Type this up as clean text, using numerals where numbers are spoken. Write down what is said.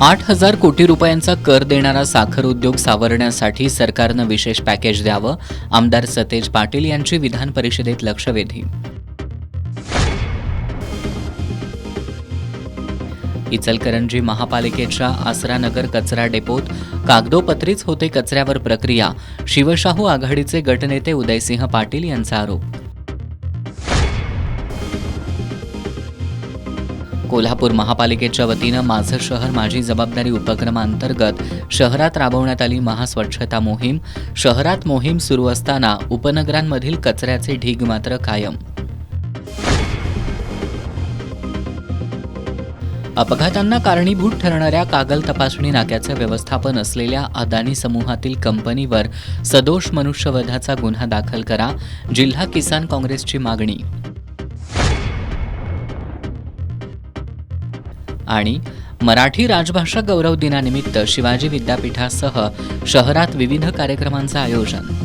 8,000 कोटी रुपयांचा कर देणारा साखर उद्योग सावरण्यासाठी सरकारनं विशेष पॅकेज द्यावं, आमदार सतेज पाटील यांची विधान परिषदेत लक्षवेधी. इचलकरंजी महापालिकेच्या आसरानगर कचरा डेपोत कागदोपत्रीच होते कचऱ्यावर प्रक्रिया, शिवशाहू आघाडीचे गटनेते उदयसिंह पाटील यांचा आरोप. कोल्हापूर महापालिकेच्या वतीनं माझं शहर माझी जबाबदारी उपक्रमांतर्गत शहरात राबवण्यात आली महास्वच्छता मोहीम. शहरात मोहीम सुरू असताना उपनगरांमधील कचऱ्याचे ढीग मात्र कायम. अपघातांना कारणीभूत ठरणाऱ्या कागल तपासणी नाक्याचं व्यवस्थापन असलेल्या अदानी समूहातील कंपनीवर सदोष मनुष्यवधाचा गुन्हा दाखल करा, जिल्हा किसान काँग्रेसची मागणी. आणि मराठी राजभाषा गौरव दिनानिमित्त शिवाजी विद्यापीठासह शहरात विविध कार्यक्रमांचं आयोजन.